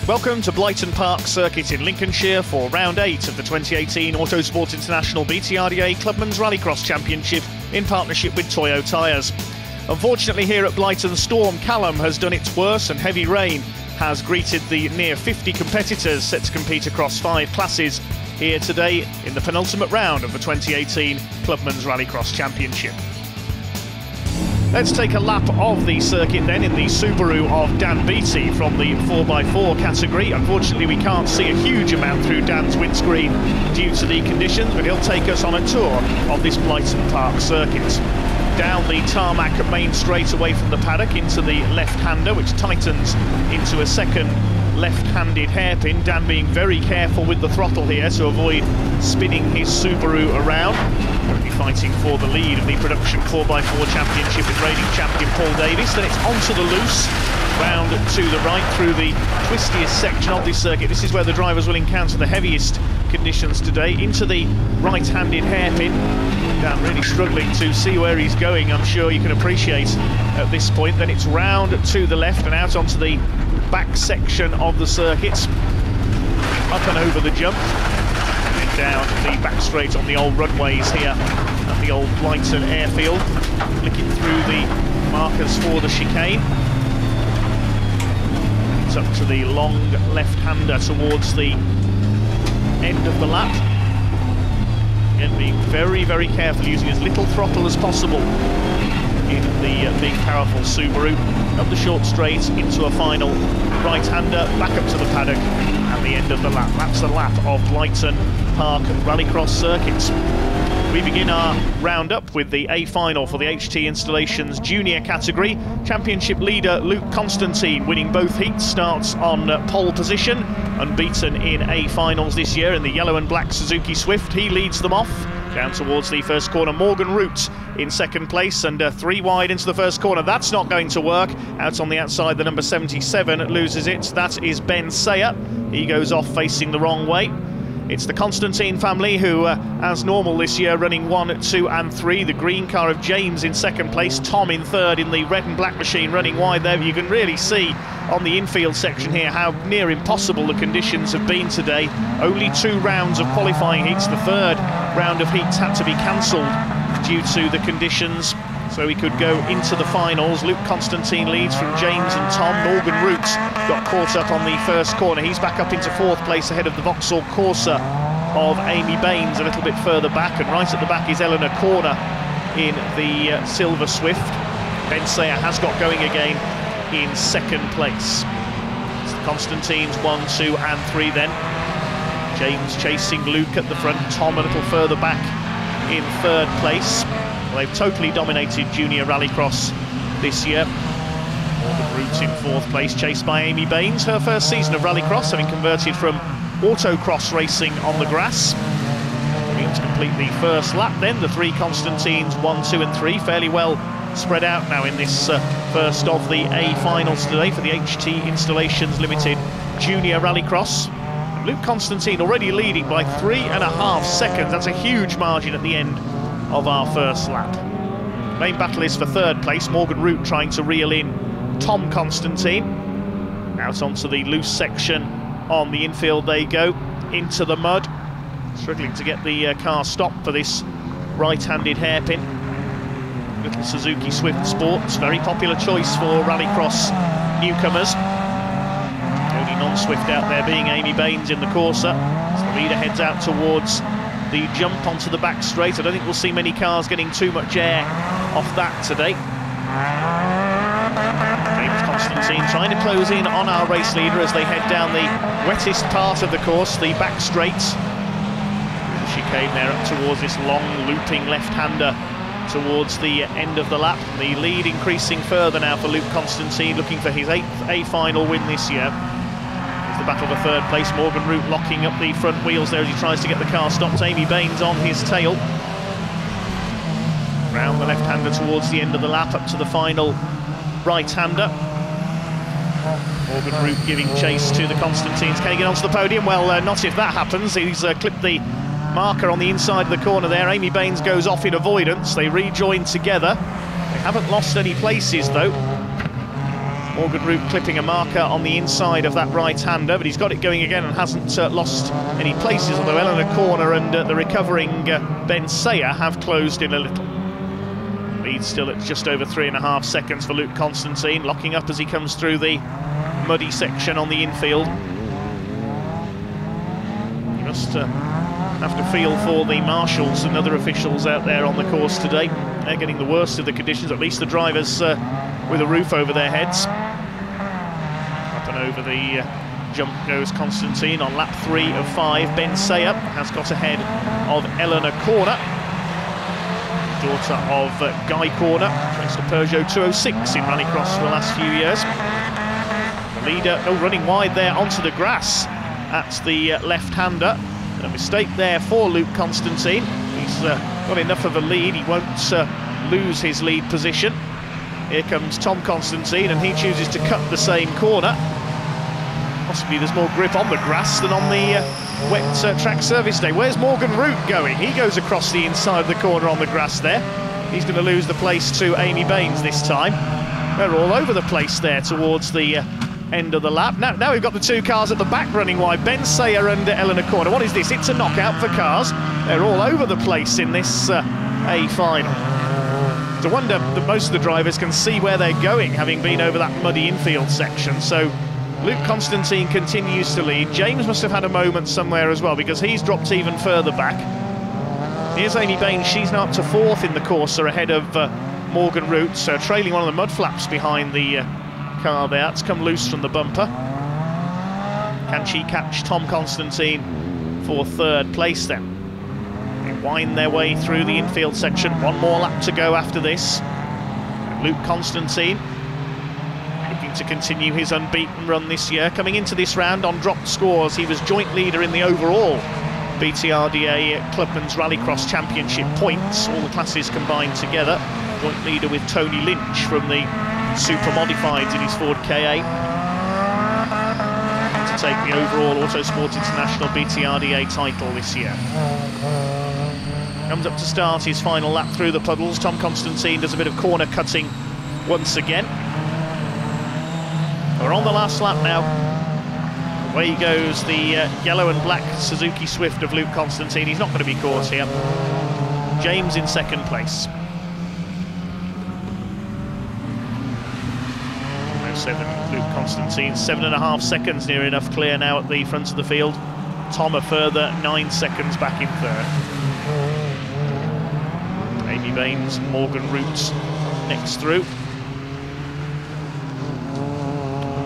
Welcome to Blyton Park Circuit in Lincolnshire for round 8 of the 2018 Autosport International BTRDA Clubman's Rallycross Championship in partnership with Toyo Tires. Unfortunately, here at Blyton, Storm Callum has done its worst and heavy rain has greeted the near 50 competitors set to compete across 5 classes here today in the penultimate round of the 2018 Clubman's Rallycross Championship. Let's take a lap of the circuit then in the Subaru of Dan Beattie from the 4x4 category. Unfortunately, we can't see a huge amount through Dan's windscreen due to the conditions, but he'll take us on a tour of this Blyton Park circuit. Down the tarmac main straight away from the paddock into the left-hander, which tightens into a second left-handed hairpin. Dan being very careful with the throttle here to avoid spinning his Subaru around. Currently fighting for the lead of the production 4x4 championship with reigning champion Paul Davis. Then it's onto the loose, round to the right through the twistiest section of this circuit. This is where the drivers will encounter the heaviest conditions today. Into the right-handed hairpin. Dan really struggling to see where he's going, I'm sure you can appreciate at this point. Then it's round to the left and out onto the back section of the circuit. Up and over the jump. Down the back straight on the old runways here at the old Blyton airfield, flicking through the markers for the chicane. It's up to the long left-hander towards the end of the lap. Again, being very, very careful, using as little throttle as possible in the big, powerful Subaru. Up the short straight into a final right-hander, back up to the paddock, and the end of the lap. That's the lap of Blyton Park Rallycross circuits. We begin our roundup with the A final for the HT Installations Junior category. Championship leader Luke Constantine, winning both heats, starts on pole position, unbeaten in A finals this year in the yellow and black Suzuki Swift. He leads them off. Down towards the first corner, Morgan Root in second place, and 3 wide into the first corner. That's not going to work. Out on the outside, the number 77 loses it. That is Ben Sayer. He goes off facing the wrong way. It's the Constantine family who, as normal this year, running 1, 2 and 3. The green car of James in second place, Tom in third in the red and black machine running wide there. You can really see on the infield section here how near impossible the conditions have been today. Only 2 rounds of qualifying heats. The third round of heats had to be cancelled due to the conditions, so we could go into the finals. Luke Constantine leads from James and Tom. Morgan Root got caught up on the first corner. He's back up into 4th place ahead of the Vauxhall Corsa of Amy Baines a little bit further back, and right at the back is Eleanor Corner in the Silver Swift. Ben Sayer has got going again in 2nd place. It's the Constantines 1, 2 and 3 then. James chasing Luke at the front, Tom a little further back in 3rd place. Well, they've totally dominated junior rallycross this year. Morgan Root in 4th place, chased by Amy Baines, her first season of rallycross, having converted from autocross racing on the grass. Going to complete the first lap then. The 3 Constantines, 1, 2 and 3, fairly well spread out now in this first of the A finals today for the HT Installations Limited Junior Rallycross. Luke Constantine already leading by 3.5 seconds. That's a huge margin at the end of our first lap. Main battle is for 3rd place. Morgan Root trying to reel in Tom Constantine. Out onto the loose section on the infield they go, into the mud. Struggling to get the car stopped for this right-handed hairpin. Little Suzuki Swift Sports, very popular choice for rallycross newcomers. The only non-Swift out there being Amy Baines in the Corsa. As the leader heads out towards the jump onto the back straight. I don't think we'll see many cars getting too much air off that today. James Constantine trying to close in on our race leader as they head down the wettest part of the course, the back straights. The chicane there up towards this long looping left-hander towards the end of the lap. The lead increasing further now for Luke Constantine, looking for his 8th A final win this year. The battle for 3rd place, Morgan Root locking up the front wheels there as he tries to get the car stopped. Amy Baines on his tail. Round the left-hander towards the end of the lap, up to the final right-hander. Morgan Root giving chase to the Constantines. Can he get onto the podium? Well, not if that happens. He's clipped the marker on the inside of the corner there. Amy Baines goes off in avoidance. They rejoin together. They haven't lost any places, though. Morgan Root clipping a marker on the inside of that right-hander, but he's got it going again and hasn't lost any places, although Eleanor Corner and the recovering Ben Sayer have closed in a little. Lead still at just over 3.5 seconds for Luke Constantine, locking up as he comes through the muddy section on the infield. You must have to feel for the marshals and other officials out there on the course today. They're getting the worst of the conditions, at least the drivers with a roof over their heads. Up and over the jump goes Constantine on lap 3 of 5. Ben Sayer has got ahead of Eleanor Corner, daughter of Guy Corner, raced a Peugeot 206 in Rallycross for the last few years. The leader running wide there onto the grass at the left-hander. A mistake there for Luke Constantine. He's got enough of a lead, he won't lose his lead position. Here comes Tom Constantine, and he chooses to cut the same corner. Possibly there's more grip on the grass than on the wet track service day. Where's Morgan Root going? He goes across the inside of the corner on the grass there. He's going to lose the place to Amy Baines this time. They're all over the place there towards the end of the lap. Now we've got the two cars at the back running wide, Ben Sayer and Eleanor Corner. What is this? It's a knockout for cars. They're all over the place in this A final. It's a wonder that most of the drivers can see where they're going, having been over that muddy infield section. So Luke Constantine continues to lead. James must have had a moment somewhere as well, because he's dropped even further back. Here's Amy Baines. She's now up to 4th in the Corsa, ahead of Morgan Root, so trailing one of the mud flaps behind the car there. It's come loose from the bumper. Can she catch Tom Constantine for 3rd place then? They wind their way through the infield section. One more lap to go after this. And Luke Constantine looking to continue his unbeaten run this year. Coming into this round on dropped scores, he was joint leader in the overall BTRDA Clubman's Rallycross Championship points, all the classes combined together. Joint leader with Tony Lynch from the Super Modifieds in his Ford Ka. To take the overall Autosport International BTRDA title this year. Comes up to start his final lap through the puddles. Tom Constantine does a bit of corner cutting once again. We're on the last lap now. Away goes the yellow and black Suzuki Swift of Luke Constantine. He's not going to be caught here. James in 2nd place. 7, Luke Constantine, 7.5 seconds, near enough clear now at the front of the field. Tom a further 9 seconds back in 3rd. Amy Baines, Morgan Root next through.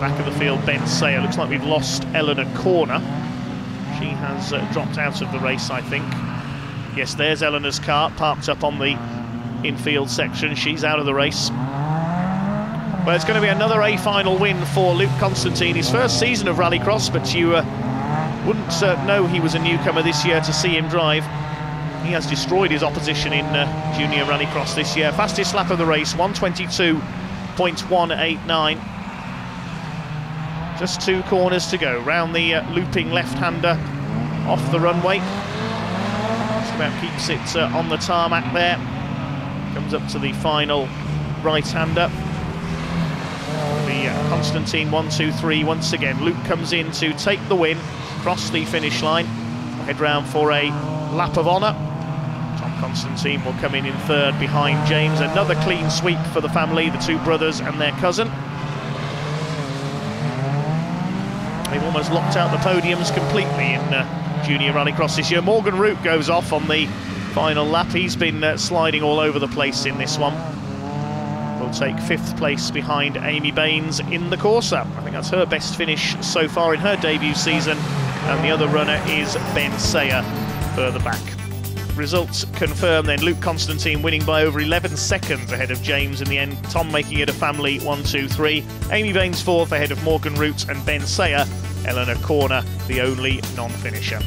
Back of the field, Ben Sayer. Looks like we've lost Eleanor Corner. She has dropped out of the race, I think. Yes, there's Eleanor's car parked up on the infield section. She's out of the race. Well, it's going to be another A final win for Luke Constantine. His first season of Rallycross, but you wouldn't know he was a newcomer this year to see him drive. He has destroyed his opposition in Junior Rallycross this year. Fastest lap of the race, 1:22.189. Just 2 corners to go. Round the looping left-hander off the runway. Just about keeps it on the tarmac there. Comes up to the final right-hander. The Constantine 1-2-3 once again. Luke comes in to take the win, cross the finish line, head round for a lap of honour. Tom Constantine will come in 3rd behind James. Another clean sweep for the family, the 2 brothers and their cousin. They've almost locked out the podiums completely in Junior Rallycross this year. Morgan Root goes off on the final lap. He's been sliding all over the place in this one. Will take 5th place behind Amy Baines in the Corsa. I think that's her best finish so far in her debut season. And the other runner is Ben Sayer further back. Results confirm then Luke Constantine winning by over 11 seconds ahead of James in the end. Tom making it a family 1-2-3. Amy Baines 4th ahead of Morgan Root and Ben Sayer. Eleanor Corner the only non-finisher.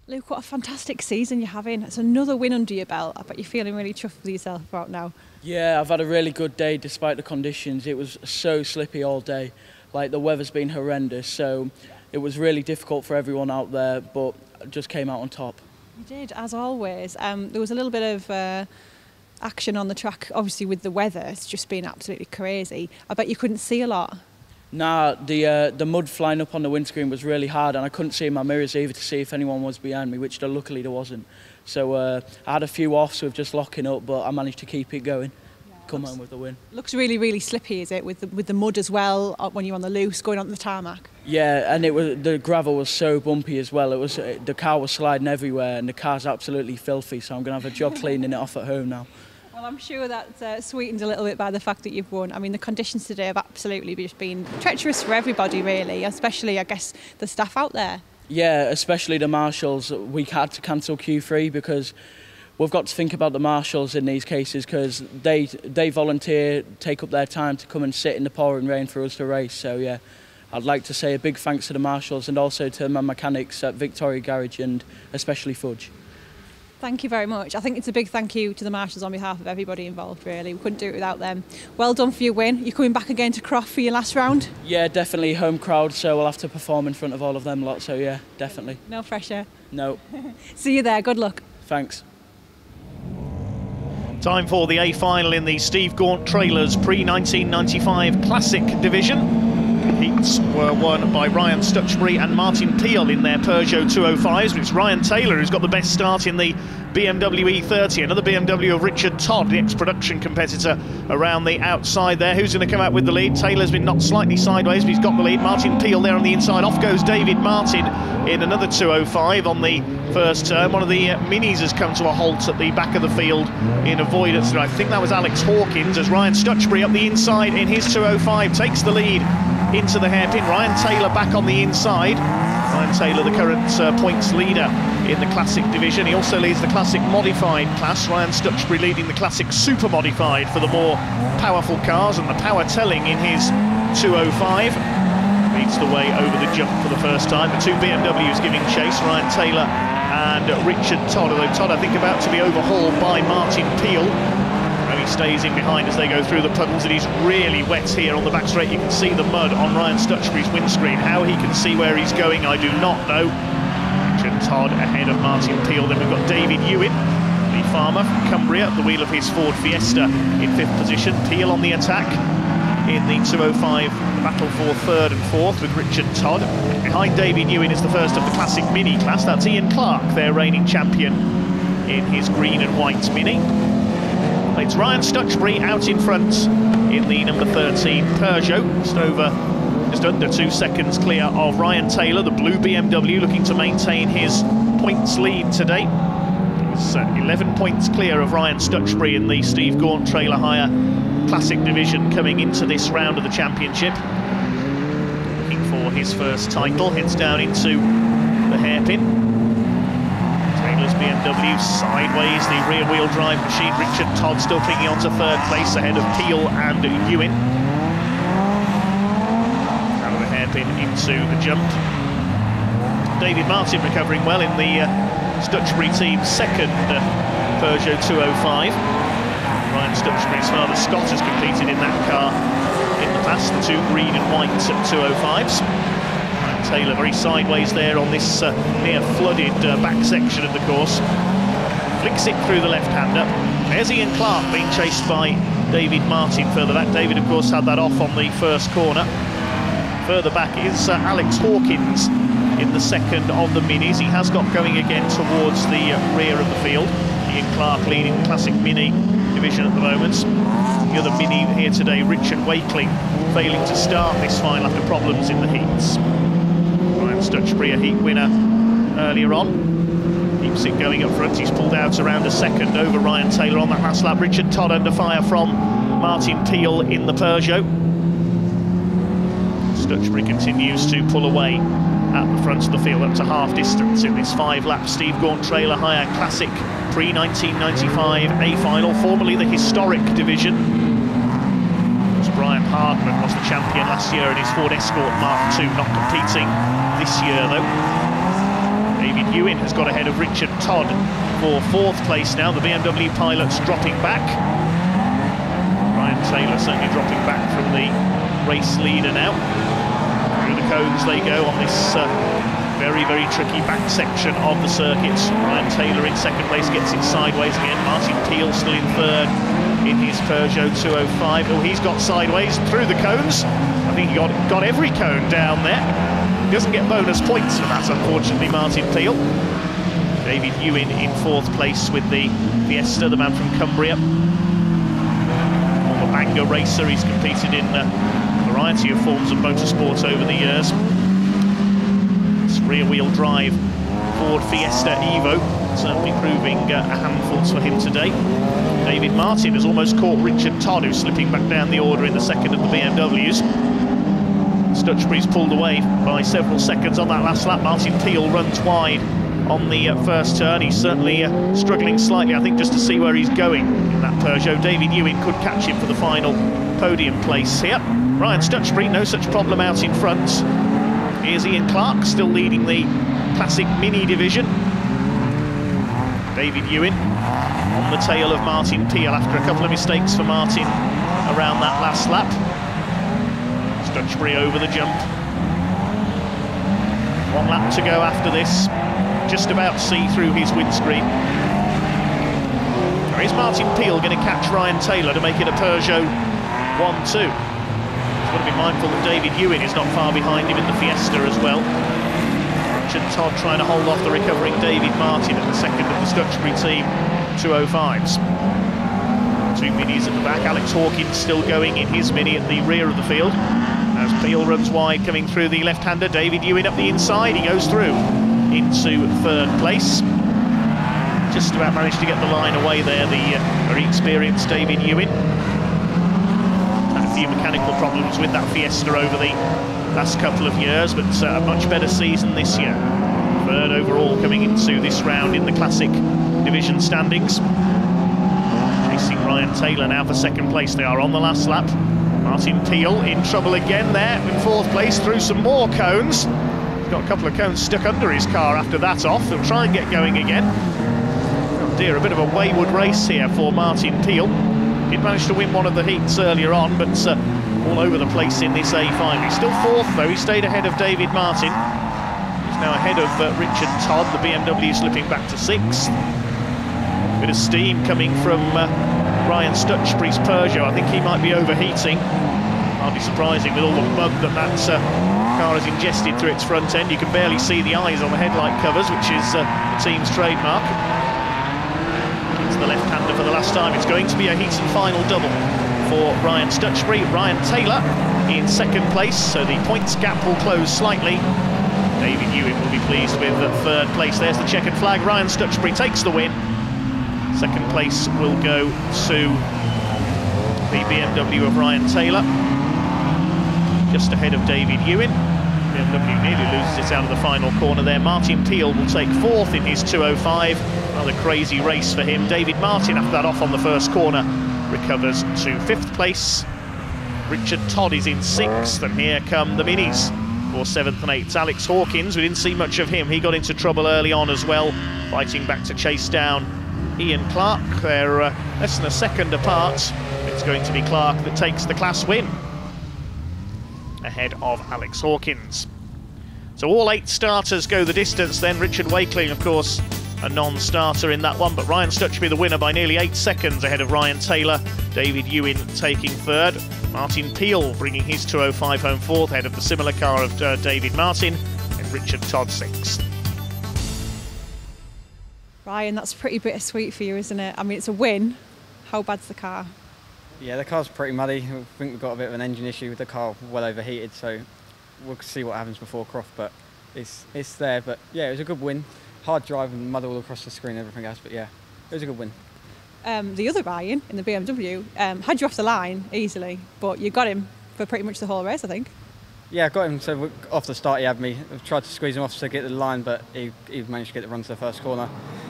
Luke, what a fantastic season you're having. It's another win under your belt. I bet you're feeling really chuffed with yourself right now. Yeah, I've had a really good day despite the conditions. It was so slippy all day. Like, the weather's been horrendous, so it was really difficult for everyone out there, but I just came out on top. You did, as always. There was a little bit of action on the track, obviously with the weather, it's just been absolutely crazy. I bet you couldn't see a lot. Nah, the mud flying up on the windscreen was really hard, and I couldn't see in my mirrors either to see if anyone was behind me, which luckily there wasn't. So I had a few offs with just locking up, but I managed to keep it going. Come home with the win. Looks really, really slippy, is it, with the mud as well when you're on the loose going on the tarmac? Yeah, and the gravel was so bumpy as well. The car was sliding everywhere, and the car's absolutely filthy. So I'm going to have a job cleaning it off at home now. Well, I'm sure that's sweetened a little bit by the fact that you've won. I mean, the conditions today have absolutely just been treacherous for everybody, really, especially, I guess, the staff out there. Yeah, especially the marshals. We had to cancel Q3 because we've got to think about the marshals in these cases, because they volunteer, take up their time to come and sit in the pouring rain for us to race. So, yeah, I'd like to say a big thanks to the marshals and also to my mechanics at Victoria Garage and especially Fudge. Thank you very much. I think it's a big thank you to the marshals on behalf of everybody involved, really. We couldn't do it without them. Well done for your win. You're coming back again to Croft for your last round? Yeah, definitely home crowd, so we'll have to perform in front of all of them lot, so yeah, definitely. No pressure? No. See you there, good luck. Thanks. Time for the A final in the Steve Gaunt Trailers pre-1995 Classic Division. Heats were won by Ryan Stutchbury and Martin Peel in their Peugeot 205s, but it's Ryan Taylor who's got the best start in the BMW E30. Another BMW of Richard Todd, the ex-production competitor, around the outside there. Who's going to come out with the lead? Taylor's been knocked slightly sideways, but he's got the lead. Martin Peel there on the inside. Off goes David Martin in another 205 on the first turn. One of the Minis has come to a halt at the back of the field in avoidance. And I think that was Alex Hawkins as Ryan Stutchbury up the inside in his 205 takes the lead into the hairpin. Ryan Taylor back on the inside. Ryan Taylor, the current points leader in the Classic division. He also leads the Classic Modified class. Ryan Stutchbury leading the Classic Super Modified for the more powerful cars, and the power telling in his 205. Leads the way over the jump for the first time. The two BMWs giving chase, Ryan Taylor and Richard Todd, although Todd I think about to be overhauled by Martin Peel. He stays in behind as they go through the puddles. It is really wet here on the back straight. You can see the mud on Ryan Stutchbury's windscreen. How he can see where he's going, I do not know. Richard Todd ahead of Martin Peel. Then we've got David Ewan, the farmer from Cumbria, at the wheel of his Ford Fiesta in 5th position. Peel on the attack in the 205, the battle for 3rd and 4th with Richard Todd. Behind David Ewan is the first of the Classic Mini class. That's Ian Clark, their reigning champion in his green and white Mini. It's Ryan Stutchbury out in front in the number 13 Peugeot, just under 2 seconds clear of Ryan Taylor, the blue BMW, looking to maintain his points lead today. He's 11 points clear of Ryan Stutchbury in the Steve Gaunt Trailer Hire Classic division coming into this round of the championship. Looking for his first title, heads down into the hairpin. Taylor's BMW sideways, the rear-wheel drive machine. Richard Todd still clinging on to 3rd place ahead of Peel and Ewan. Out of the hairpin into the jump. David Martin recovering well in the Stutchbury team's 2nd Peugeot 205. Ryan Stutchbury's father Scott has competed in that car in the past, the two green and white 205s. Taylor very sideways there on this near flooded back section of the course. Flicks it through the left-hander. There's Ian Clark being chased by David Martin further back. David, of course, had that off on the first corner. Further back is Alex Hawkins in the 2nd of the Minis. He has got going again towards the rear of the field. Ian Clark leading the Classic Mini division at the moment. The other Mini here today, Richard Wakeling, failing to start this final after problems in the heats. Stutchbury, a heat winner earlier on, keeps it going up front. He's pulled out around a 2nd over Ryan Taylor on that last lap. Richard Todd under fire from Martin Peel in the Peugeot. Stutchbury continues to pull away at the front of the field up to half distance in this 5-lap Steve Gaunt Trailer Hire Classic pre-1995 A final, formerly the historic division. Brian Hardman was the champion last year in his Ford Escort Mark II, not competing this year though. David Ewan has got ahead of Richard Todd for 4th place now. The BMW pilots dropping back. Ryan Taylor certainly dropping back from the race leader now. Through the cones they go on this Very, very tricky back section of the circuit. Ryan Taylor in second place, gets it sideways again. Martin Peel still in third in his Peugeot 205. Oh, he's got sideways through the cones. I think he got every cone down there. He doesn't get bonus points for that, unfortunately, Martin Peel. David Ewan in fourth place with the Fiesta, the man from Cumbria. Former banger racer, he's competed in a variety of forms of motorsport over the years. This rear-wheel drive Ford Fiesta Evo certainly proving a handful for him today. David Martin has almost caught Richard Todd, who's slipping back down the order in the second of the BMWs. Stutchbury's pulled away by several seconds on that last lap. Martin Peel runs wide on the first turn. He's certainly struggling slightly, I think, just to see where he's going in that Peugeot. David Ewan could catch him for the final podium place here. Ryan Stutchbury, no such problem out in front. Here's Ian Clark, still leading the Classic Mini division. David Ewan on the tail of Martin Peel after a couple of mistakes for Martin around that last lap. Stutchbury over the jump. 1 lap to go after this. Just about see through his windscreen. There is Martin Peel going to catch Ryan Taylor to make it a Peugeot 1-2. He's got to be mindful that David Ewan is not far behind him in the Fiesta as well. Richard Todd trying to hold off the recovering David Martin at the second of the Stutchbury team 205s. 2 minis at the back. Alex Hawkins still going in his mini at the rear of the field. As Peel runs wide, coming through the left-hander, David Ewan up the inside. He goes through into third place. Just about managed to get the line away there, the very experienced David Ewan. Had a few mechanical problems with that Fiesta over the last couple of years, but a much better season this year. Third overall coming into this round in the Classic Division standings. Chasing Ryan Taylor now for second place. They are on the last lap. Martin Peel in trouble again there in fourth place through some more cones. He's got a couple of cones stuck under his car after that off. They'll try and get going again. Oh dear, a bit of a wayward race here for Martin Peel. Did manage to win one of the heats earlier on, but all over the place in this A5. He's still fourth though, he stayed ahead of David Martin. He's now ahead of Richard Todd, the BMW slipping back to sixth. Bit of steam coming from Ryan Stutchbury's Peugeot. I think he might be overheating. Hardly surprising with all the mud that car has ingested through its front end. You can barely see the eyes on the headlight covers, which is the team's trademark. It's the left-hander for the last time. It's going to be a heat and final double for Ryan Stutchbury. Ryan Taylor in second place, so the points gap will close slightly. David Ewan will be pleased with third place. There's the checkered flag. Ryan Stutchbury takes the win. Second place will go to the BMW of Ryan Taylor, just ahead of David Ewan. BMW nearly loses it out of the final corner there. Martin Peel will take fourth in his 205. Another crazy race for him. David Martin, after that off on the first corner, recovers to fifth place. Richard Todd is in sixth, and here come the minis for seventh and eighth. Alex Hawkins, we didn't see much of him. He got into trouble early on as well, fighting back to chase down Ian Clark. They're less than a second apart. It's going to be Clark that takes the class win, ahead of Alex Hawkins. So all 8 starters go the distance then. Richard Wakeling, of course, a non-starter in that one, but Ryan Stutchbury the winner by nearly 8 seconds ahead of Ryan Taylor. David Ewan taking third. Martin Peel bringing his 205 home fourth ahead of the similar car of David Martin, and Richard Todd sixth. Ryan, that's pretty bittersweet for you, isn't it? I mean, it's a win. How bad's the car? Yeah, the car's pretty muddy. I think we've got a bit of an engine issue with the car, well overheated, so we'll see what happens before Croft, but it's there. But yeah, it was a good win. Hard drive and mud all across the screen and everything else, but yeah, it was a good win. The other Ryan in the BMW had you off the line easily, but you got him for pretty much the whole race, I think. Yeah, I got him, so off the start he had me. I tried to squeeze him off to get to the line, but he managed to get the run to the first corner.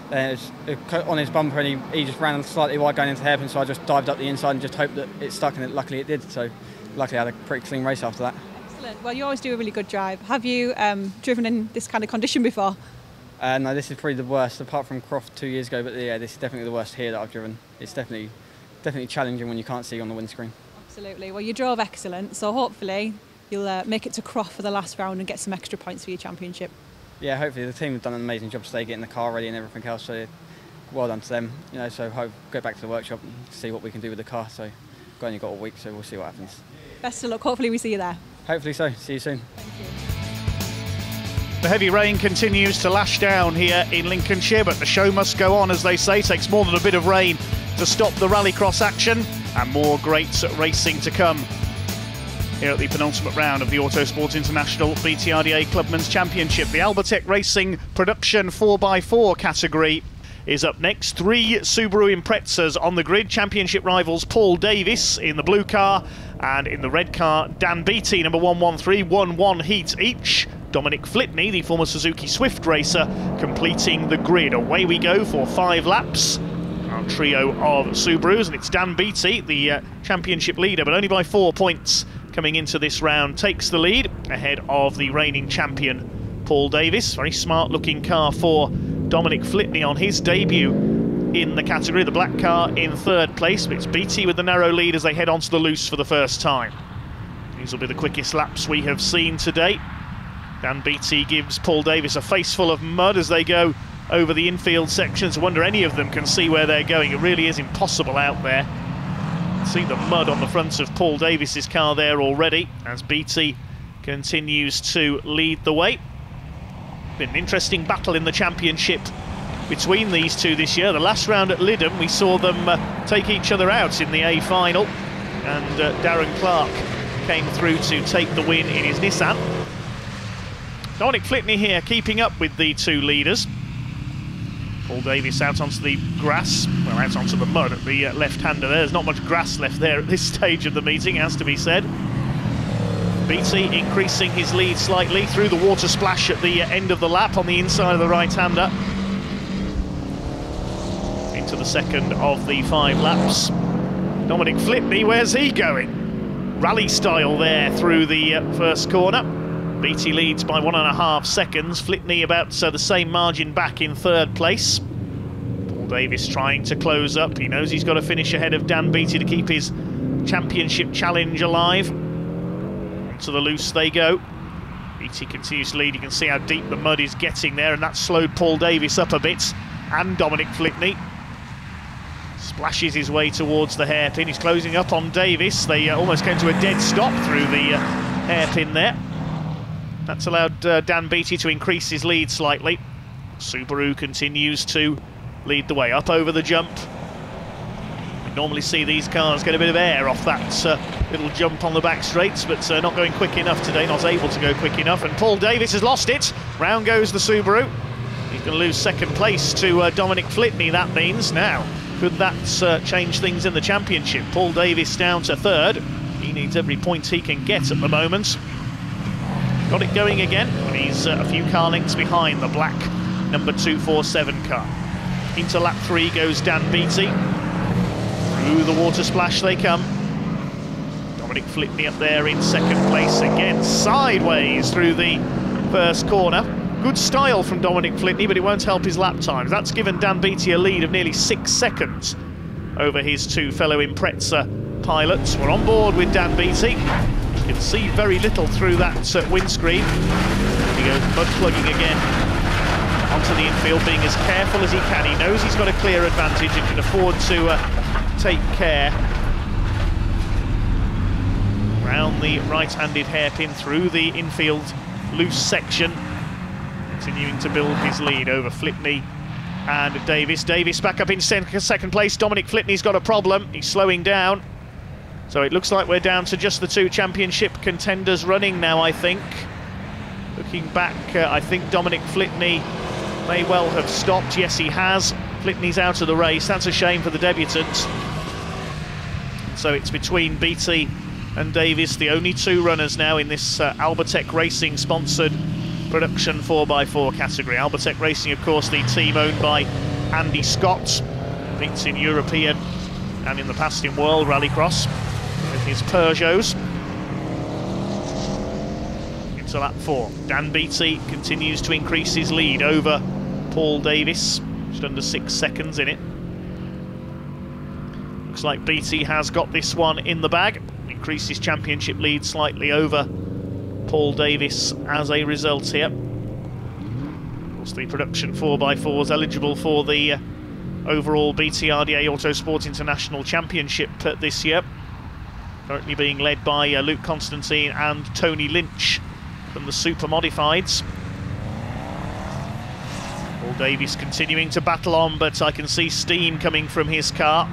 Then it was on his bumper and he just ran slightly wide going into hairpin, so I just dived up the inside and just hoped that it stuck, and luckily it did. So luckily I had a pretty clean race after that. Excellent. Well, you always do a really good drive. Have you driven in this kind of condition before? No, this is probably the worst, apart from Croft 2 years ago, but yeah, this is definitely the worst here that I've driven. It's definitely challenging when you can't see on the windscreen. Absolutely. Well, you drove excellent, so hopefully you'll make it to Croft for the last round and get some extra points for your championship. yeah, hopefully the team have done an amazing job today getting the car ready and everything else. So well done to them. You know, so hope go back to the workshop and see what we can do with the car. So we've only got a week, so we'll see what happens. Best of luck. Hopefully we see you there. Hopefully so. See you soon. Thank you. The heavy rain continues to lash down here in Lincolnshire, but the show must go on, as they say. Takes more than a bit of rain to stop the rallycross action, and more great racing to come here at the penultimate round of the Autosport International BTRDA Clubman's Championship. The Albotech Racing Production 4x4 category is up next. 3 Subaru Imprezas on the grid. Championship rivals Paul Davis in the blue car, and in the red car Dan Beattie, number 113, won 1 heat each. Dominic Flitney, the former Suzuki Swift racer, completing the grid. Away we go for 5 laps. Our trio of Subarus, and it's Dan Beattie, the championship leader, but only by 4 points coming into this round, takes the lead ahead of the reigning champion Paul Davis. Very smart looking car for Dominic Flitney on his debut in the category. The black car in 3rd place, but it's Beattie with the narrow lead as they head onto the loose for the first time. These will be the quickest laps we have seen today. Dan Beattie gives Paul Davis a face full of mud as they go over the infield sections. I wonder any of them can see where they're going. It really is impossible out there. See the mud on the front of Paul Davis's car there already as Beattie continues to lead the way. Been an interesting battle in the championship between these two this year. The last round at Lyddon, we saw them take each other out in the A final, and Darren Clark came through to take the win in his Nissan. Dominic Flitney here keeping up with the 2 leaders. Paul Davis out onto the grass, well, out onto the mud at the left-hander there. There's not much grass left there at this stage of the meeting, has to be said. Beattie increasing his lead slightly through the water splash at the end of the lap on the inside of the right-hander. Into the second of the 5 laps. Dominic Flitney, where's he going? Rally style there through the first corner. Beattie leads by 1.5 seconds. Flitney about the same margin back in 3rd place. Paul Davis trying to close up. He knows he's got to finish ahead of Dan Beattie to keep his championship challenge alive. To the loose they go. Beattie continues to lead. You can see how deep the mud is getting there, and that slowed Paul Davis up a bit. And Dominic Flitney splashes his way towards the hairpin. He's closing up on Davis. They almost came to a dead stop through the hairpin there. That's allowed Dan Beattie to increase his lead slightly. Subaru continues to lead the way up over the jump. We normally see these cars get a bit of air off that little jump on the back straights, but not going quick enough today, not able to go quick enough, and Paul Davis has lost it. Round goes the Subaru. He's going to lose 2nd place to Dominic Flitney, that means. Now, could that change things in the championship? Paul Davis down to 3rd. He needs every point he can get at the moment. Got it going again, and he's a few car lengths behind the black number 247 car. Into lap 3 goes Dan Beattie. Through the water splash they come. Dominic Flitney up there in 2nd place again, sideways through the first corner. Good style from Dominic Flitney, but it won't help his lap times. That's given Dan Beattie a lead of nearly 6 seconds over his 2 fellow Impreza pilots. We're on board with Dan Beattie. You can see very little through that windscreen. He goes mud plugging again onto the infield, being as careful as he can. He knows he's got a clear advantage and can afford to take care. Round the right-handed hairpin through the infield loose section, continuing to build his lead over Flitney and Davis. Davis back up in 2nd place. Dominic Flitney's got a problem. He's slowing down. So it looks like we're down to just the 2 championship contenders running now, I think. Looking back, I think Dominic Flitney may well have stopped. Yes, he has. Flitney's out of the race. That's a shame for the debutant. So it's between Beattie and Davis, the only 2 runners now in this Albotech Racing sponsored production 4x4 category. Albotech Racing, of course, the team owned by Andy Scott. Beats in European and in the past in World Rallycross with his Peugeots. Into lap 4. Dan Beattie continues to increase his lead over Paul Davis, just under 6 seconds in it. Looks like Beattie has got this one in the bag. Increased his championship lead slightly over Paul Davis as a result here. course, the production 4x4 is eligible for the overall BTRDA Autosport International Championship this year. Currently being led by Luke Constantine and Tony Lynch from the Super Modifieds. Paul Davies continuing to battle on, but I can see steam coming from his car.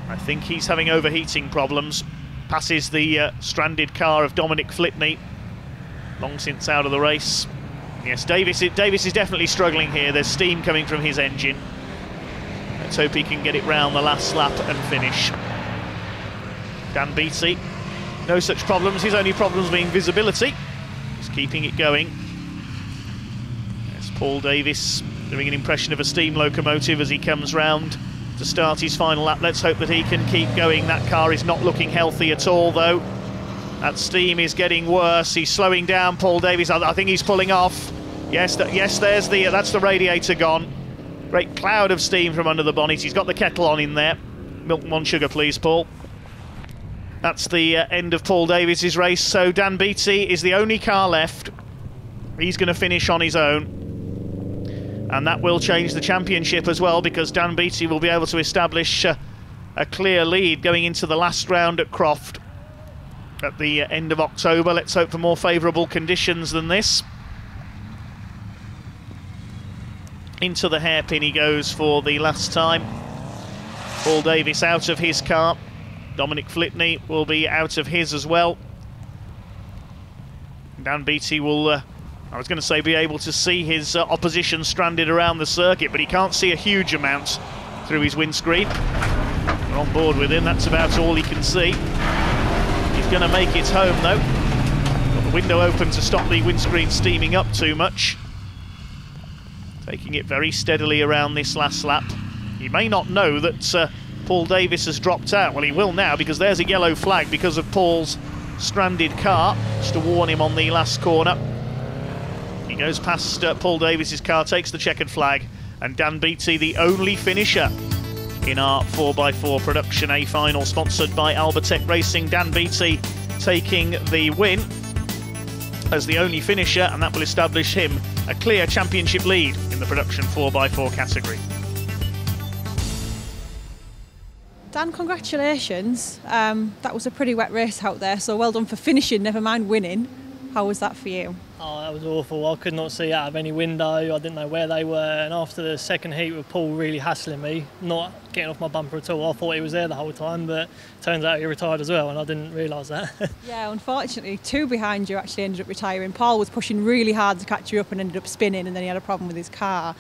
I think he's having overheating problems. Passes the stranded car of Dominic Flitney, long since out of the race. Yes, Davies is definitely struggling here. There's steam coming from his engine. Let's hope he can get it round the last lap and finish. Dan Beattie, no such problems. His only problems being visibility. He's keeping it going. There's Paul Davies doing an impression of a steam locomotive as he comes round to start his final lap. Let's hope that he can keep going. That car is not looking healthy at all, though. That steam is getting worse. He's slowing down, Paul Davies. I think he's pulling off. Yes, that's the radiator gone. Great cloud of steam from under the bonnet. He's got the kettle on in there. Milk one sugar, please, Paul. That's the end of Paul Davies' race. So Dan Beattie is the only car left. He's going to finish on his own. And that will change the championship as well, because Dan Beattie will be able to establish a clear lead going into the last round at Croft at the end of October. Let's hope for more favourable conditions than this. Into the hairpin he goes for the last time. Paul Davies out of his car. Dominic Flitney will be out of his as well. Dan Beattie will, I was going to say, be able to see his opposition stranded around the circuit, but he can't see a huge amount through his windscreen. We're on board with him, that's about all he can see. He's going to make it home though. Got the window open to stop the windscreen steaming up too much. Taking it very steadily around this last lap. He may not know that Paul Davies has dropped out. Well, he will now, because there's a yellow flag because of Paul's stranded car, just to warn him on the last corner. He goes past Paul Davies' car, takes the checkered flag, and Dan Beattie, the only finisher in our 4x4 Production A final, sponsored by Albertech Racing. Dan Beattie taking the win as the only finisher, and that will establish him a clear championship lead in the Production 4x4 category. Dan, congratulations. That was a pretty wet race out there, so well done for finishing, never mind winning. How was that for you? Oh, that was awful. I could not see out of any window. I didn't know where they were. And after the second heat with Paul really hassling me, not getting off my bumper at all, I thought he was there the whole time, but turns out he retired as well, and I didn't realise that. Yeah, unfortunately, two behind you actually ended up retiring. Paul was pushing really hard to catch you up and ended up spinning, and then he had a problem with his car.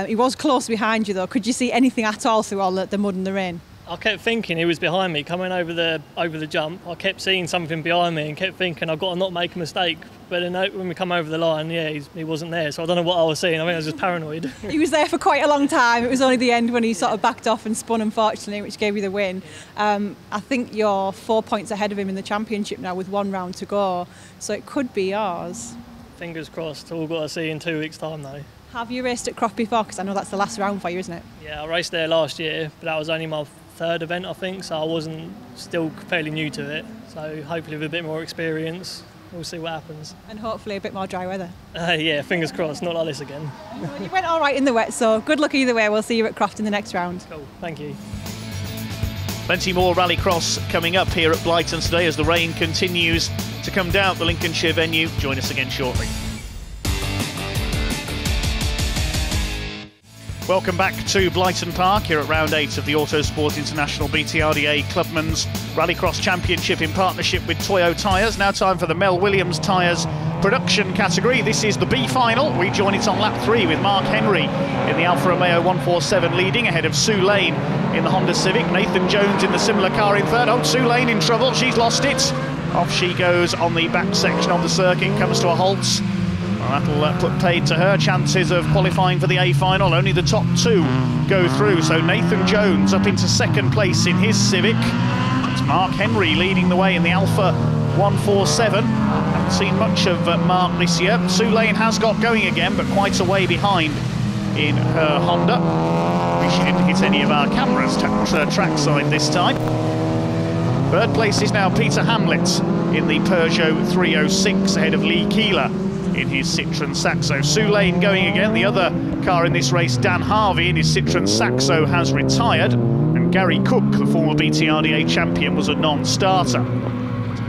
He was close behind you, though. Could you see anything at all through all the mud and the rain? I kept thinking he was behind me, coming over the jump. I kept seeing something behind me and kept thinking I've got to not make a mistake. But then when we come over the line, yeah, he wasn't there. So I don't know what I was seeing. I think I was just paranoid. He was there for quite a long time. It was only the end when he sort of backed off and spun, unfortunately, which gave you the win. I think you're 4 points ahead of him in the championship now with 1 round to go. So it could be yours. Fingers crossed. All got to see in 2 weeks' time, though. Have you raced at Croft before? Because I know that's the last round for you, isn't it? Yeah, I raced there last year, but that was only my 3rd event, I think, so I wasn't still fairly new to it. So hopefully with a bit more experience, we'll see what happens. And hopefully a bit more dry weather. Yeah, fingers crossed, not like this again. Well, you went all right in the wet, so good luck either way. We'll see you at Croft in the next round. Cool, thank you. Plenty more Rallycross coming up here at Blyton today as the rain continues to come down at the Lincolnshire venue. Join us again shortly. Welcome back to Blyton Park here at round 8 of the Autosport International BTRDA Clubman's Rallycross Championship in partnership with Toyo Tires. Now time for the Mel Williams Tyres production category. This is the B final. We join it on lap 3 with Mark Henry in the Alfa Romeo 147 leading ahead of Sue Lane in the Honda Civic. Nathan Jones in the similar car in 3rd. Oh, Sue Lane in trouble. She's lost it. Off she goes on the back section of the circuit, comes to a halt. Well, that'll put paid to her chances of qualifying for the A final. Only the top 2 go through. So Nathan Jones up into 2nd place in his Civic. It's Mark Henry leading the way in the Alfa 147. Haven't seen much of Mark this year. Sue Lane has got going again, but quite a way behind in her Honda. She didn't hit any of our cameras trackside this time. 3rd place is now Peter Hamlet in the Peugeot 306 ahead of Lee Keeler in his Citroën Saxo. Sue Lane going again, the other car in this race, Dan Harvey in his Citroën Saxo has retired, and Gary Cook, the former BTRDA champion, was a non-starter.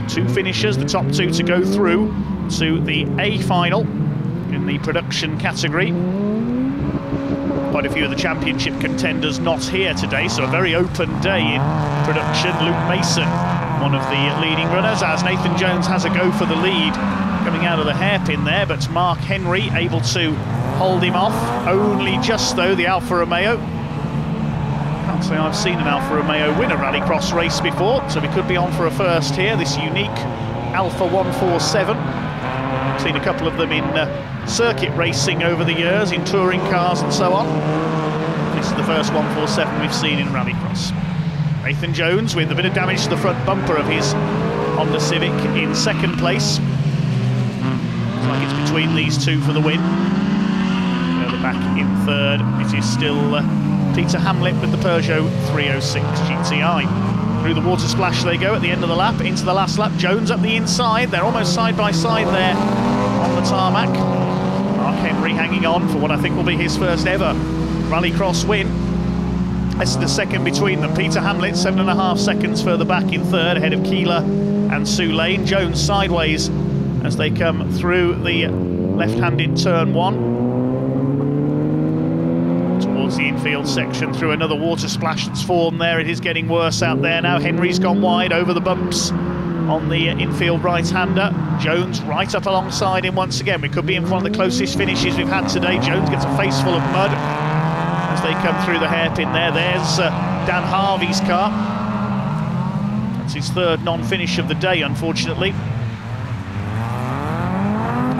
Two finishers, the top two to go through to the A final in the production category. Quite a few of the championship contenders not here today, so a very open day in production. Luke Mason, one of the leading runners, as Nathan Jones has a go for the lead, coming out of the hairpin there, but Mark Henry able to hold him off. Only just, though, the Alfa Romeo. Can't say I've seen an Alfa Romeo win a rallycross race before, so we could be on for a first here. This unique Alfa 147. I've seen a couple of them in circuit racing over the years, in touring cars and so on. This is the first 147 we've seen in rallycross. Nathan Jones with a bit of damage to the front bumper of his Honda Civic in second place. Looks like it's between these two for the win. Further back in third, it is still Peter Hamlet with the Peugeot 306 GTI. Through the water splash they go at the end of the lap, into the last lap. Jones up the inside, they're almost side by side there on the tarmac. Mark Henry hanging on for what I think will be his first ever rallycross win. This is the second between them. Peter Hamlet 7.5 seconds further back in third, ahead of Keeler and Sue Lane. Jones sideways as they come through the left-handed turn one. Towards the infield section, through another water splash that's formed there. It is getting worse out there now. Henry's gone wide over the bumps on the infield right-hander. Jones right up alongside him once again. We could be in for one of the closest finishes we've had today. Jones gets a face full of mud as they come through the hairpin there. There's Dan Harvey's car. That's his third non-finish of the day, unfortunately.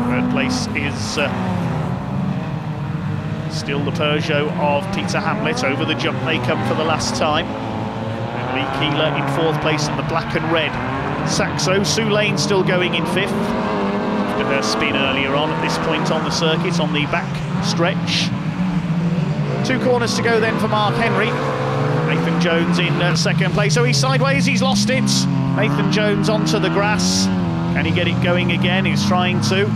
Third place is still the Peugeot of Peter Hamlet. Over the jump they come for the last time. And Lee Keeler in fourth place in the black and red Saxo. Sue Lane still going in fifth after her spin earlier on at this point on the circuit, on the back stretch. 2 corners to go then for Mark Henry. Nathan Jones in second place. So he's sideways, he's lost it. Nathan Jones onto the grass. Can he get it going again? He's trying to.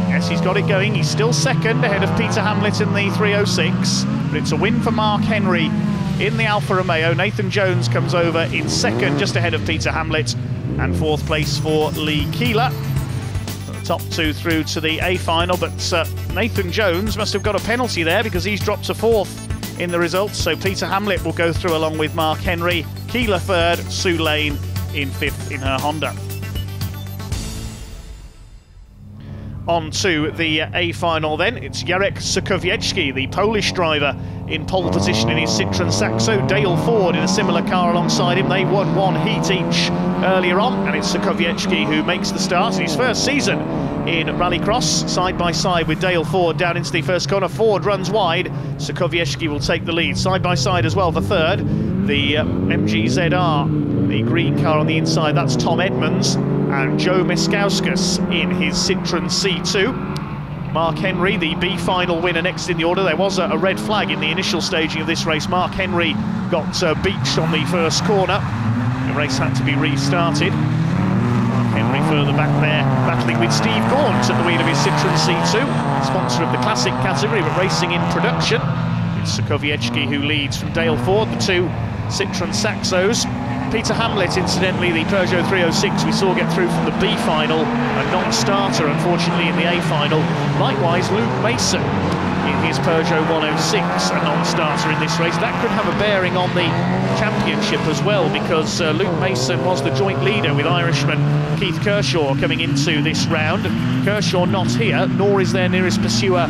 Yes, he's got it going. He's still second, ahead of Peter Hamlet in the 306. But it's a win for Mark Henry in the Alfa Romeo. Nathan Jones comes over in second, just ahead of Peter Hamlet. And fourth place for Lee Keeler. The top two through to the A final, but Nathan Jones must have got a penalty there because he's dropped to fourth in the results. So Peter Hamlet will go through along with Mark Henry. Keeler third, Sue Lane in fifth in her Honda. On to the A final then. It's Jarek Sokowiecki, the Polish driver, in pole position in his Citroën Saxo. Dale Ford in a similar car alongside him. They won one heat each earlier on, and it's Sokowiecki who makes the start in his first season in Rallycross, side by side with Dale Ford down into the first corner. Ford runs wide, Sokowiecki will take the lead. Side by side as well for third, the MG ZR, the green car on the inside, that's Tom Edmonds, and Joe Miskauskas in his Citroën C2. Mark Henry, the B final winner, next in the order. There was a red flag in the initial staging of this race. Mark Henry got beached on the first corner. The race had to be restarted. Mark Henry further back there, battling with Steve Gaunt at the wheel of his Citroën C2, sponsor of the classic category, but racing in production. It's Sokowiecki who leads from Dale Ford, the two Citroën Saxos. Peter Hamlet, incidentally, the Peugeot 306 we saw get through from the B final, a non-starter, unfortunately, in the A final. Likewise, Luke Mason in his Peugeot 106, a non-starter in this race. That could have a bearing on the championship as well, because Luke Mason was the joint leader with Irishman Keith Kershaw coming into this round. Kershaw not here, nor is their nearest pursuer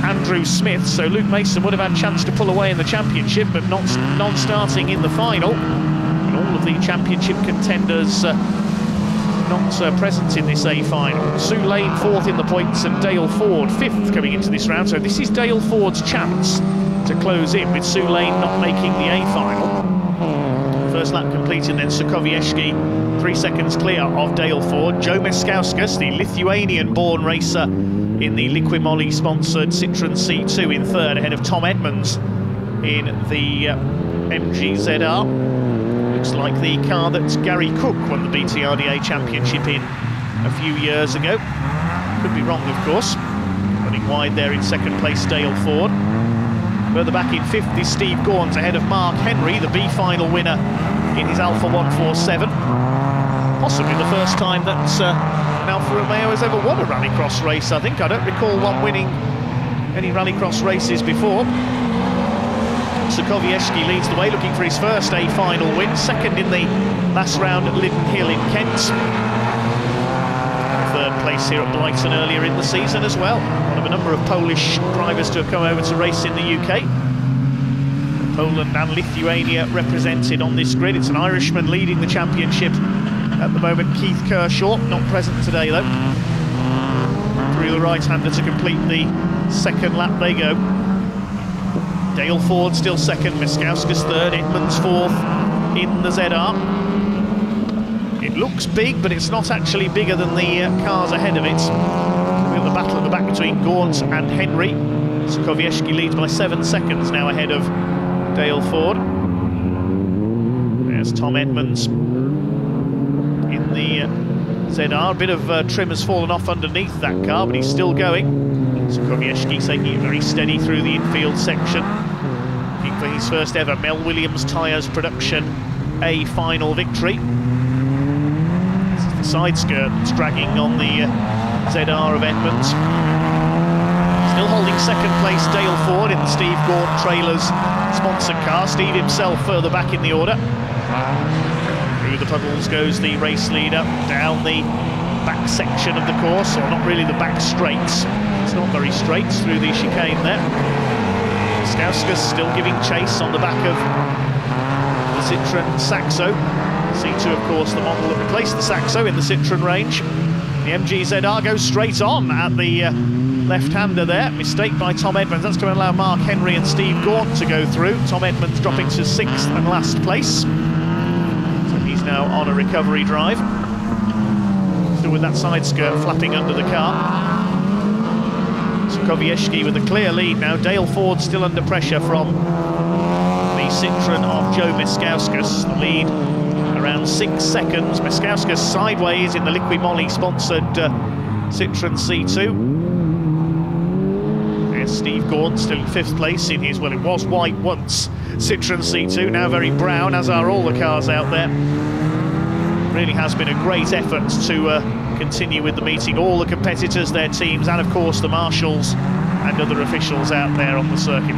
Andrew Smith, so Luke Mason would have had a chance to pull away in the championship, but not non-starting in the final. And all of the championship contenders not present in this A final. Sue Lane fourth in the points and Dale Ford fifth coming into this round. So this is Dale Ford's chance to close in, with Sue Lane not making the A final. First lap completed, then Sokowiecki 3 seconds clear of Dale Ford. Joe Miskauskas, the Lithuanian-born racer in the Liquimoly-sponsored Citroën C2 in third, ahead of Tom Edmonds in the MG ZR. Looks like the car that Gary Cook won the BTRDA Championship in a few years ago. Could be wrong, of course. Running wide there in second place, Dale Ford. Further back in fifth is Steve Gaunt, ahead of Mark Henry, the B final winner in his Alfa 147. Possibly the first time that an Alfa Romeo has ever won a rallycross race, I think. I don't recall one winning any rallycross races before. Sokowiecki leads the way, looking for his first A final win. Second in the last round at Linden Hill in Kent. Third place here at Blyton earlier in the season as well. One of a number of Polish drivers to have come over to race in the UK. Poland and Lithuania represented on this grid. It's an Irishman leading the championship at the moment, Keith Kershaw, not present today though. Through the right-hander to complete the second lap they go. Dale Ford still second, Miskowska's third, Edmonds fourth in the ZR. It looks big, but it's not actually bigger than the cars ahead of it. We've got the battle at the back between Gaunt and Henry. Sokowiecki leads by 7 seconds now ahead of Dale Ford. There's Tom Edmonds in the ZR. A bit of trim has fallen off underneath that car, but he's still going. Sokowiecki taking it very steady through the infield section. Looking for his first ever Mel Williams Tyres production A final victory. This is the side skirt that's dragging on the ZR of Edmonds. Still holding second place, Dale Ford in the Steve Gaunt Trailers sponsored car. Steve himself further back in the order. Through the puddles goes the race leader, down the back section of the course, or not really the back straights. It's not very straight, through the chicane there. Miskowska's still giving chase on the back of the Citroën Saxo. C2, of course, the model that replaced the Saxo in the Citroën range. The MG ZR goes straight on at the left-hander there. Mistake by Tom Edmonds. That's going to allow Mark Henry and Steve Gaunt to go through. Tom Edmonds dropping to 6th and last place. So he's now on a recovery drive. Still with that side skirt flapping under the car. Sokowiecki with a clear lead now. Dale Ford still under pressure from the Citroën of Joe Miskauskas. The lead around 6 seconds. Miskauskas sideways in the Liqui Moly sponsored Citroën C2. There's Steve Gaunt still in 5th place in his, well, it was white once, Citroën C2, now very brown, as are all the cars out there. Really has been a great effort to continue with the meeting. All the competitors, their teams, and of course the marshals and other officials out there on the circuit.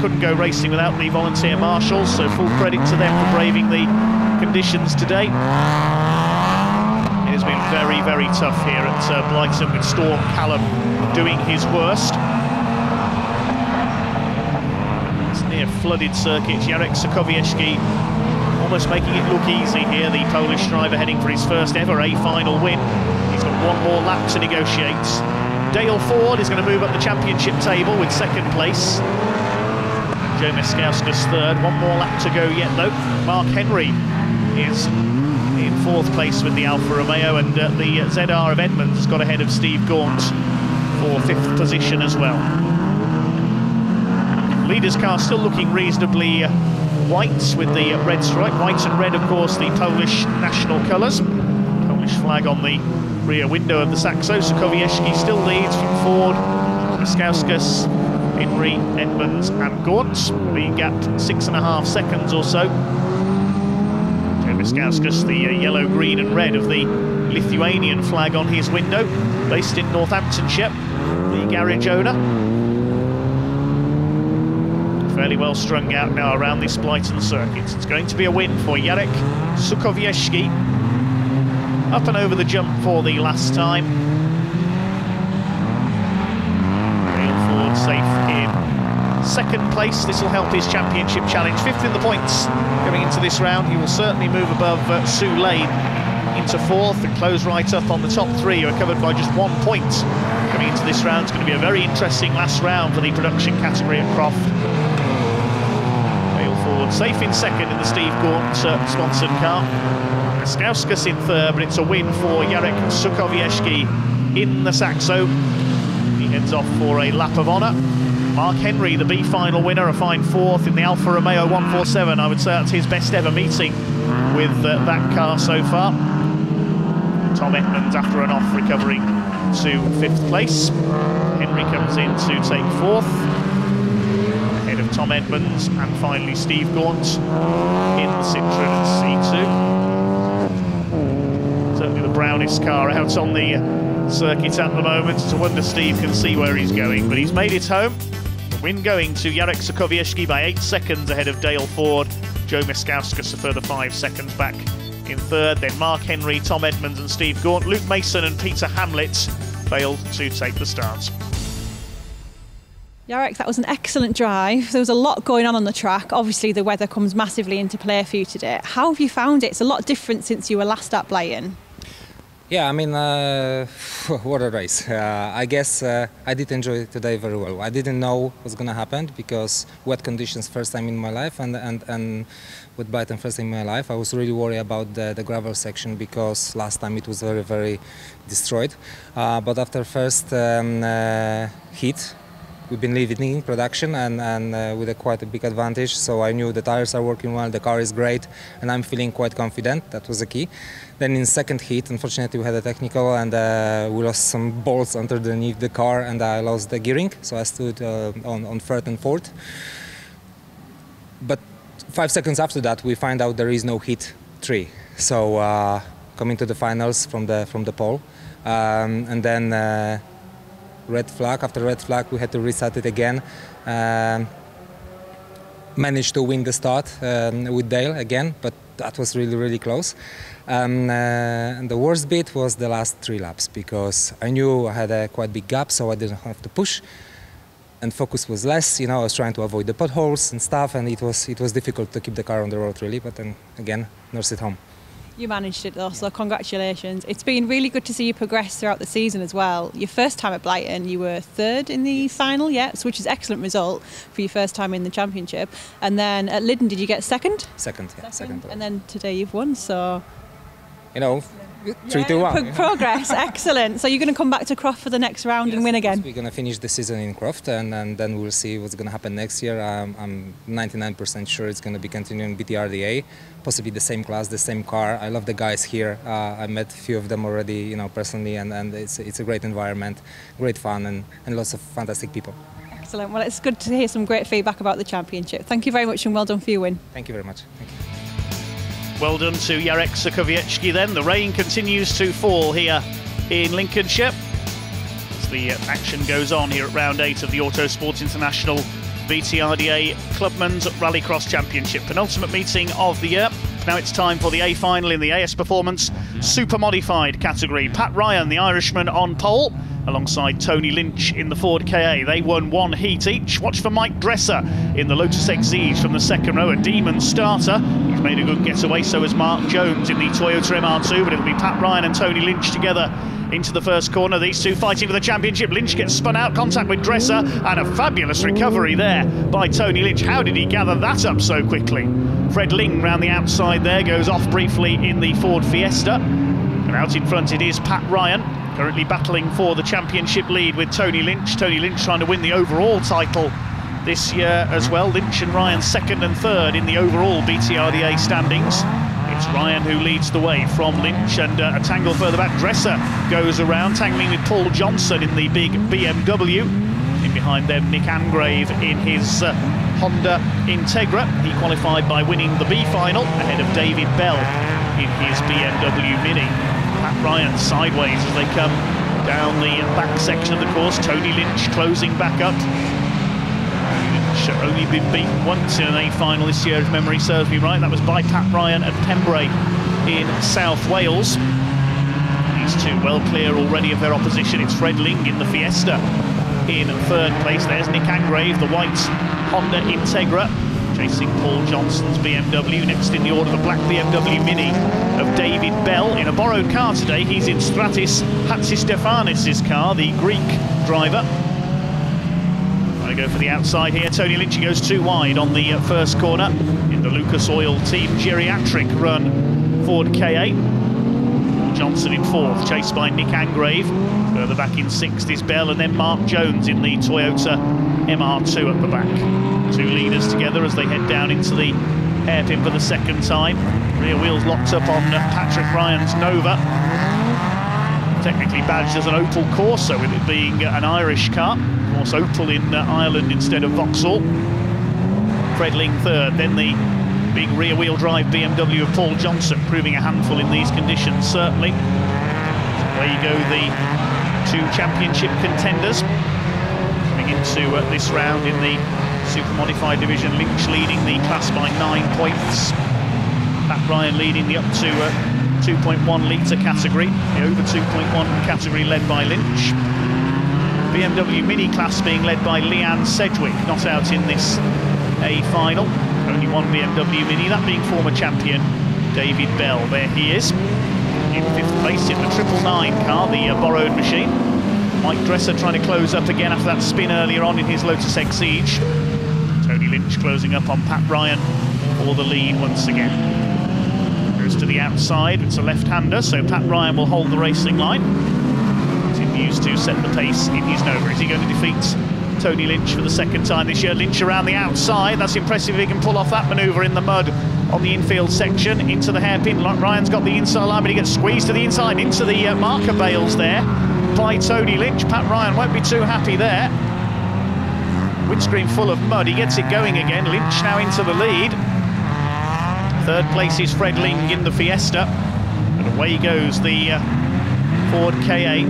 Couldn't go racing without the volunteer marshals, so full credit to them for braving the conditions today. It has been very, very tough here at Blyton, with Storm Callum doing his worst. It's near flooded circuit. Jarek Sokowiecki almost making it look easy here, the Polish driver heading for his first ever A final win. He's got one more lap to negotiate. Dale Ford is going to move up the championship table with 2nd place. Joe Miskauskas 3rd. One more lap to go yet though. Mark Henry is in 4th place with the Alfa Romeo, and the ZR of Edmonds has got ahead of Steve Gaunt for 5th position as well. Leader's car still looking reasonably white with the red stripe. White and red, of course, the Polish national colours. Polish flag on the rear window of the Saxo. Sokowiecki still leads from Ford, Miskauskas, Henry, Edmonds and Gaunt. The gap 6.5 seconds or so. Joe Miskauskas, the yellow, green and red of the Lithuanian flag on his window, based in Northamptonshire, the garage owner. Fairly well strung out now around this Blyton circuit. It's going to be a win for Jarek Sokowiecki. Up and over the jump for the last time. Dale Ford safe in 2nd place. This will help his championship challenge. 5th in the points going into this round. He will certainly move above Sue Lane into 4th and close right up on the top 3, who are covered by just 1 point coming into this round. It's going to be a very interesting last round for the production category at Croft. Ford safe in 2nd in the Steve Gaunt sponsored car. Miskauskas in 3rd, but it's a win for Jarek Sokowiecki in the Saxo. He heads off for a lap of honour. Mark Henry, the B final winner, a fine 4th in the Alfa Romeo 147. I would say that's his best ever meeting with that car so far. Tom Edmonds, after an off, recovering to 5th place. Henry comes in to take 4th, ahead of Tom Edmonds, and finally Steve Gaunt in the Citroën C2. Certainly the brownest car out on the circuit at the moment. It's a wonder Steve can see where he's going, but he's made it home. The win going to Jarek Sokowiecki by 8 seconds ahead of Dale Ford. Joe Miskauskas a further 5 seconds back in 3rd. Then Mark Henry, Tom Edmonds and Steve Gaunt. Luke Mason and Peter Hamlet failed to take the start. Jarek, that was an excellent drive. There was a lot going on the track. Obviously the weather comes massively into play for you today. How have you found it? It's a lot different since you were last at Blyton. Yeah, I mean, what a race. I guess I did enjoy it today very well. I didn't know what's going to happen because wet conditions first time in my life, and with Blyton first time in my life, I was really worried about the gravel section because last time it was very, very destroyed. But after first heat, we've been leading production and with quite a big advantage, so I knew the tires are working well, the car is great, and I'm feeling quite confident. That was the key. Then in second heat, unfortunately, we had a technical and we lost some bolts underneath the car and I lost the gearing, so I stood on 3rd and 4th. But 5 seconds after that, we find out there is no heat 3. So coming to the finals from the pole, and then red flag. After red flag, we had to restart it again. Managed to win the start with Dale again, but that was really, really close. And the worst bit was the last 3 laps because I knew I had a quite big gap, so I didn't have to push. And focus was less, you know, I was trying to avoid the potholes and stuff, and it was difficult to keep the car on the road, really. But then again, nurse it home. You managed it though, so congratulations. It's been really good to see you progress throughout the season as well. Your first time at Blyton, you were 3rd in the final, which is an excellent result for your first time in the championship. And then at Lyddon, did you get 2nd? Second, yeah, second. And then today you've won, so... You know, 3-2-1. Progress, excellent. So you're going to come back to Croft for the next round and win again? We're going to finish the season in Croft and then we'll see what's going to happen next year. I'm 99% sure it's going to be continuing BTRDA, possibly the same class, the same car. I love the guys here. I met a few of them already, you know, personally, and it's a great environment, great fun and lots of fantastic people. Excellent. Well, it's good to hear some great feedback about the championship. Thank you very much and well done for your win. Thank you very much. Thank you. Well done to Jarek Sokowiecki then. The rain continues to fall here in Lincolnshire as the action goes on here at round 8 of the Autosport International BTRDA Clubmen's Rallycross Championship. Penultimate meeting of the year. Now it's time for the A final in the AS Performance Super Modified category. Pat Ryan, the Irishman, on pole alongside Tony Lynch in the Ford KA. They won 1 heat each. Watch for Mike Dresser in the Lotus Exige from the second row, a demon starter. He's made a good getaway, so has Mark Jones in the Toyota MR2, but it'll be Pat Ryan and Tony Lynch together into the first corner. These two fighting for the championship. Lynch gets spun out, contact with Dresser, and a fabulous recovery there by Tony Lynch. How did he gather that up so quickly? Fred Ling round the outside there, goes off briefly in the Ford Fiesta. And out in front it is Pat Ryan, currently battling for the championship lead with Tony Lynch. Tony Lynch trying to win the overall title this year as well. Lynch and Ryan 2nd and 3rd in the overall BTRDA standings. It's Ryan who leads the way from Lynch, and a tangle further back. Dresser goes around, tangling with Paul Johnson in the big BMW. In behind them, Nick Angrave in his Honda Integra. He qualified by winning the B final ahead of David Bell in his BMW Mini. Pat Ryan sideways as they come down the back section of the course. Tony Lynch closing back up. Lynch only been beaten once in an A final this year, if memory serves me right. That was by Pat Ryan at Pembrey in South Wales. These two well clear already of their opposition. It's Fred Ling in the Fiesta in 3rd place. There's Nick Angrave, the white Honda Integra, chasing Paul Johnson's BMW. Next in the order, the black BMW Mini of David Bell in a borrowed car today. He's in Stratis Hatzistefanis' car, the Greek driver. I go for the outside here. Tony Lynch goes too wide on the first corner in the Lucas Oil Team Geriatric run Ford KA. Paul Johnson in 4th, chased by Nick Angrave. Further back in 6th is Bell, and then Mark Jones in the Toyota MR2 at the back. Two leaders together as they head down into the hairpin for the second time. Rear wheels locked up on Patrick Ryan's Nova. technically badged as an Opel Corsa, with it being an Irish car. Of course, Opel in Ireland instead of Vauxhall. Fredling third, then the big rear-wheel drive BMW of Paul Johnson, proving a handful in these conditions, certainly. Away you go, the two championship contenders. Coming into this round in the super modified division, Lynch leading the class by 9 points. Pat Ryan leading the up to 2.1 litre category, the over 2.1 category led by Lynch. BMW Mini class being led by Leanne Sedgwick, not out in this A final. Only one BMW Mini, that being former champion David Bell. There he is, in 5th place in the 999 car, the borrowed machine. Mike Dresser trying to close up again after that spin earlier on in his Lotus Exige. Tony Lynch closing up on Pat Ryan for the lead once again. Goes to the outside, it's a left-hander, so Pat Ryan will hold the racing line. Continues to set the pace in his Nova. Is he going to defeat Tony Lynch for the second time this year? Lynch around the outside, that's impressive if he can pull off that manoeuvre in the mud on the infield section, into the hairpin. Ryan's got the inside line, but he gets squeezed to the inside, into the marker bales there by Tony Lynch. Pat Ryan won't be too happy there. Windscreen full of mud, he gets it going again. Lynch now into the lead. Third place is Fred Ling in the Fiesta, and away goes the Ford KA.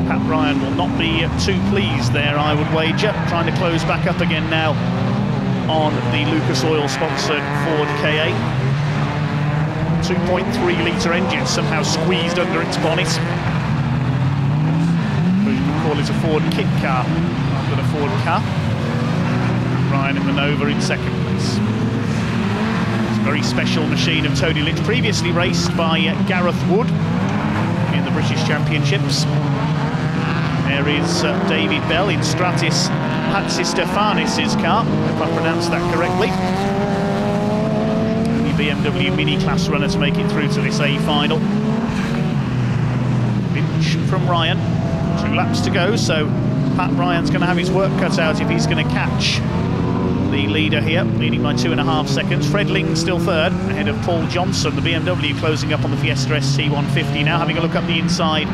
Pat Ryan will not be too pleased there, I would wager. Trying to close back up again now on the Lucas Oil sponsored Ford KA. 2.3 litre engine somehow squeezed under its bonnet. You could call it a Ford kit car rather than a Ford car. Ryan in the Nova in second place. It's a very special machine of Tony Lynch, previously raced by Gareth Wood in the British Championships. There is David Bell in Stratis Hatzistefanis' car, if I pronounced that correctly. The BMW Mini class runner to make it through to this A final. Lynch from Ryan, 2 laps to go, so Pat Ryan's going to have his work cut out if he's going to catch the leader here, leading by 2.5 seconds. Fred Ling still third, ahead of Paul Johnson, the BMW closing up on the Fiesta ST150 now, having a look up the inside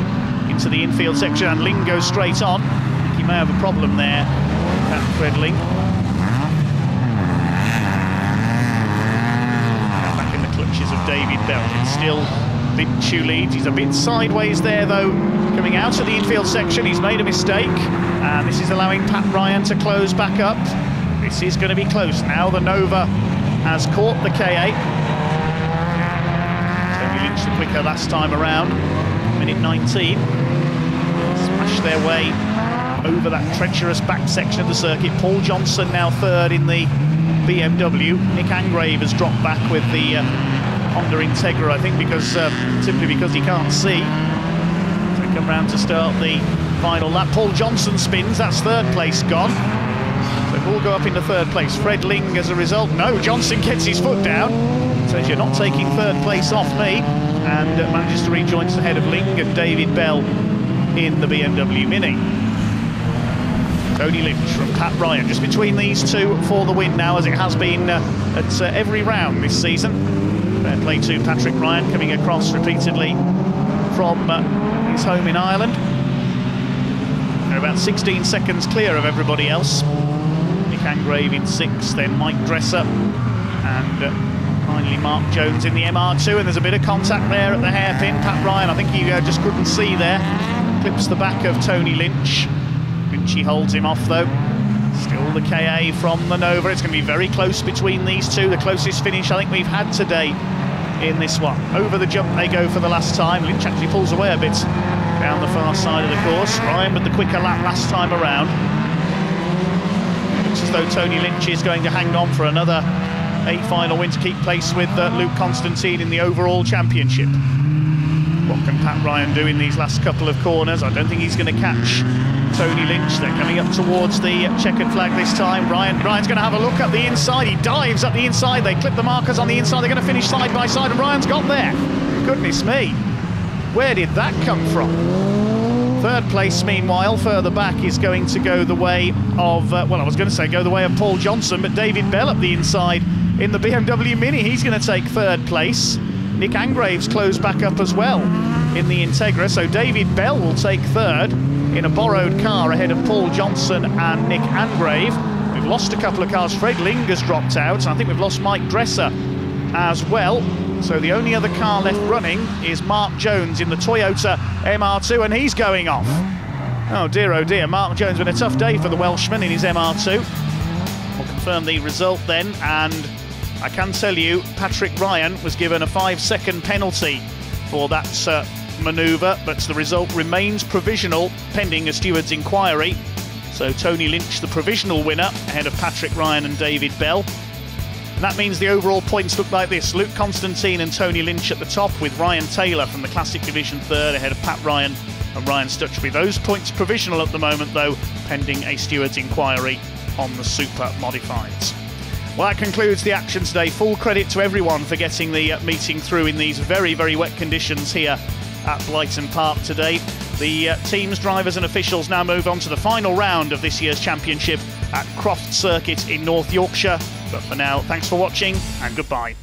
into the infield section, and Ling goes straight on. I think he may have a problem there, that Fred Ling. Back in the clutches of David Bell. It's still Lynch who leads. He's a bit sideways there though, coming out of the infield section. He's made a mistake, and this is allowing Pat Ryan to close back up. This is going to be close now. The Nova has caught the KA. Tony Lynch the quicker last time around. Minute 19. Smash their way over that treacherous back section of the circuit. Paul Johnson now third in the BMW. Nick Angrave has dropped back with the Honda Integra, I think, simply because he can't see. So they come round to start the final lap. Paul Johnson spins, that's third place gone. So we'll go up into third place. Fred Ling as a result. No, Johnson gets his foot down. Says you're not taking third place off me, and manages to rejoin the head of Ling and David Bell in the BMW Mini. Tony Lynch from Pat Ryan, just between these two for the win now, as it has been at every round this season. Fair play to Patrick Ryan, coming across repeatedly from his home in Ireland. They're about 16 seconds clear of everybody else. Nick Angrave in 6th, then Mike Dresser, and finally Mark Jones in the MR2, and there's a bit of contact there at the hairpin. Pat Ryan, I think he just couldn't see there. Clips the back of Tony Lynch. Lynchy holds him off though. Still the KA from the Nova. It's going to be very close between these two. The closest finish I think we've had today in this one. Over the jump they go for the last time. Lynch actually pulls away a bit down the far side of the course. Ryan with the quicker lap last time around. Looks as though Tony Lynch is going to hang on for another A final win to keep pace with Luke Constantine in the overall championship. What can Pat Ryan do in these last couple of corners? I don't think he's going to catch Tony Lynch. They're coming up towards the checkered flag this time. Ryan's going to have a look up the inside. He dives up the inside. They clip the markers on the inside. They're going to finish side by side, and Ryan's got there. Goodness me. Where did that come from? Third place, meanwhile, further back, is going to go the way of, well, I was going to say go the way of Paul Johnson, but David Bell up the inside in the BMW Mini. He's going to take third place. Nick Angrave's closed back up as well in the Integra. So David Bell will take third in a borrowed car ahead of Paul Johnson and Nick Angrave. We've lost a couple of cars. Fred Ling has dropped out, and I think we've lost Mike Dresser as well. So the only other car left running is Mark Jones in the Toyota MR2, and he's going off. Oh dear, Mark Jones, been a tough day for the Welshman in his MR2. We'll confirm the result then, and I can tell you Patrick Ryan was given a 5-second penalty for that manoeuvre, but the result remains provisional pending a steward's inquiry. So Tony Lynch, the provisional winner, ahead of Patrick Ryan and David Bell. And that means the overall points look like this. Luke Constantine and Tony Lynch at the top, with Ryan Taylor from the Classic Division third, ahead of Pat Ryan and Ryan Stutchby. Those points provisional at the moment, though, pending a steward's inquiry on the Super Modifieds. Well, that concludes the action today. Full credit to everyone for getting the meeting through in these very, very wet conditions here at Blyton Park today. The teams, drivers and officials now move on to the final round of this year's championship at Croft Circuit in North Yorkshire. But for now, thanks for watching and goodbye.